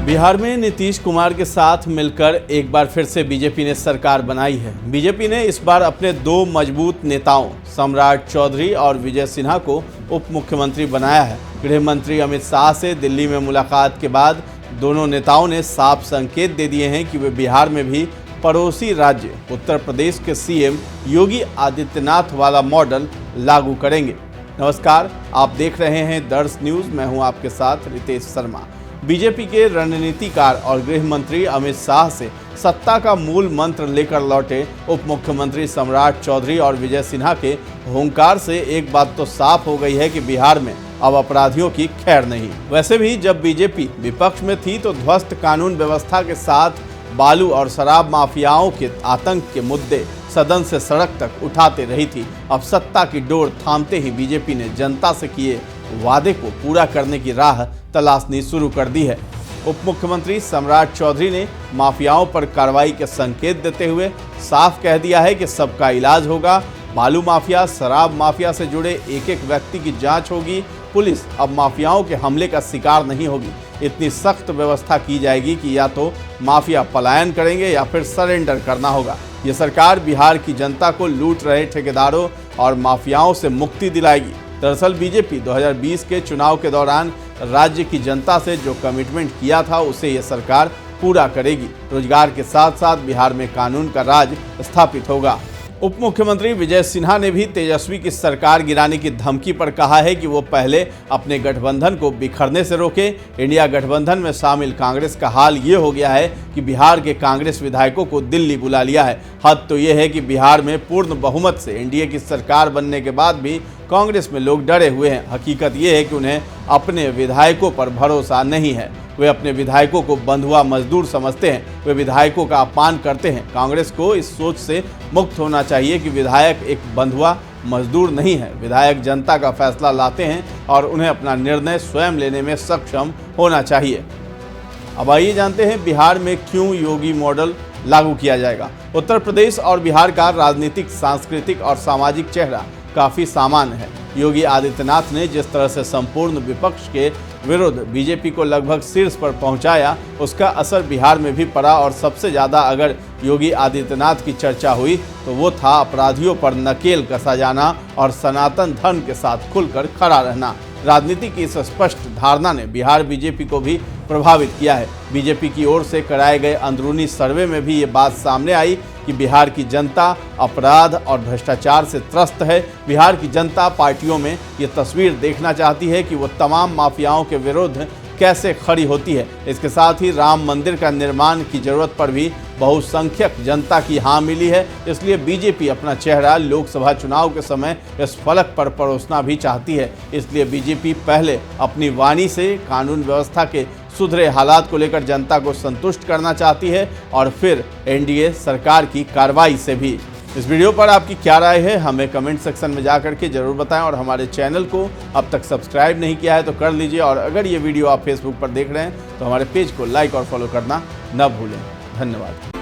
बिहार में नीतीश कुमार के साथ मिलकर एक बार फिर से बीजेपी ने सरकार बनाई है। बीजेपी ने इस बार अपने दो मजबूत नेताओं सम्राट चौधरी और विजय सिन्हा को उप मुख्यमंत्री बनाया है। गृह मंत्री अमित शाह से दिल्ली में मुलाकात के बाद दोनों नेताओं ने साफ संकेत दे दिए हैं कि वे बिहार में भी पड़ोसी राज्य उत्तर प्रदेश के सीएम योगी आदित्यनाथ वाला मॉडल लागू करेंगे। नमस्कार, आप देख रहे हैं दर्श न्यूज़। मैं हूं आपके साथ रितेश शर्मा। बीजेपी के रणनीतिकार और गृह मंत्री अमित शाह से सत्ता का मूल मंत्र लेकर लौटे उप मुख्यमंत्री सम्राट चौधरी और विजय सिन्हा के हुंकार से एक बात तो साफ हो गई है कि बिहार में अब अपराधियों की खैर नहीं। वैसे भी जब बीजेपी विपक्ष में थी तो ध्वस्त कानून व्यवस्था के साथ बालू और शराब माफियाओं के आतंक के मुद्दे सदन से सड़क तक उठाते रही थी। अब सत्ता की डोर थामते ही बीजेपी ने जनता से किए वादे को पूरा करने की राह तलाशनी शुरू कर दी है। उप मुख्यमंत्री सम्राट चौधरी ने माफियाओं पर कार्रवाई के संकेत देते हुए साफ कह दिया है कि सबका इलाज होगा। बालू माफिया, शराब माफिया से जुड़े एक एक व्यक्ति की जांच होगी। पुलिस अब माफियाओं के हमले का शिकार नहीं होगी। इतनी सख्त व्यवस्था की जाएगी कि या तो माफिया पलायन करेंगे या फिर सरेंडर करना होगा। ये सरकार बिहार की जनता को लूट रहे ठेकेदारों और माफियाओं से मुक्ति दिलाएगी। दरअसल बीजेपी 2020 के चुनाव के दौरान राज्य की जनता से जो कमिटमेंट किया था उसे ये सरकार पूरा करेगी। रोजगार के साथ साथ बिहार में कानून का राज स्थापित होगा। उप मुख्यमंत्री विजय सिन्हा ने भी तेजस्वी की सरकार गिराने की धमकी पर कहा है कि वो पहले अपने गठबंधन को बिखरने से रोके। इंडिया गठबंधन में शामिल कांग्रेस का हाल ये हो गया है कि बिहार के कांग्रेस विधायकों को दिल्ली बुला लिया है। हद तो ये है कि बिहार में पूर्ण बहुमत से एनडीए की सरकार बनने के बाद भी कांग्रेस में लोग डरे हुए हैं। हकीकत ये है कि उन्हें अपने विधायकों पर भरोसा नहीं है। वे अपने विधायकों को बंधुआ मजदूर समझते हैं। वे विधायकों का अपमान करते हैं। कांग्रेस को इस सोच से मुक्त होना चाहिए कि विधायक एक बंधुआ मजदूर नहीं है। विधायक जनता का फैसला लाते हैं और उन्हें अपना निर्णय स्वयं लेने में सक्षम होना चाहिए। अब आइए जानते हैं बिहार में क्यों योगी मॉडल लागू किया जाएगा। उत्तर प्रदेश और बिहार का राजनीतिक, सांस्कृतिक और सामाजिक चेहरा काफ़ी सामान्य है। योगी आदित्यनाथ ने जिस तरह से संपूर्ण विपक्ष के विरुद्ध बीजेपी को लगभग शीर्ष पर पहुंचाया, उसका असर बिहार में भी पड़ा। और सबसे ज़्यादा अगर योगी आदित्यनाथ की चर्चा हुई तो वो था अपराधियों पर नकेल कसा जाना और सनातन धर्म के साथ खुलकर खड़ा रहना। राजनीति की इस स्पष्ट धारणा ने बिहार बीजेपी को भी प्रभावित किया है। बीजेपी की ओर से कराए गए अंदरूनी सर्वे में भी ये बात सामने आई कि बिहार की जनता अपराध और भ्रष्टाचार से त्रस्त है। बिहार की जनता पार्टियों में ये तस्वीर देखना चाहती है कि वो तमाम माफियाओं के विरुद्ध कैसे खड़ी होती है। इसके साथ ही राम मंदिर का निर्माण की जरूरत पर भी बहुसंख्यक जनता की हाँ मिली है। इसलिए बीजेपी अपना चेहरा लोकसभा चुनाव के समय इस फलक पर परोसना भी चाहती है। इसलिए बीजेपी पहले अपनी वाणी से कानून व्यवस्था के सुधरे हालात को लेकर जनता को संतुष्ट करना चाहती है और फिर एनडीए सरकार की कार्रवाई से भी। इस वीडियो पर आपकी क्या राय है हमें कमेंट सेक्शन में जाकर के जरूर बताएं और हमारे चैनल को अब तक सब्सक्राइब नहीं किया है तो कर लीजिए। और अगर ये वीडियो आप फेसबुक पर देख रहे हैं तो हमारे पेज को लाइक और फॉलो करना न भूलें। धन्यवाद।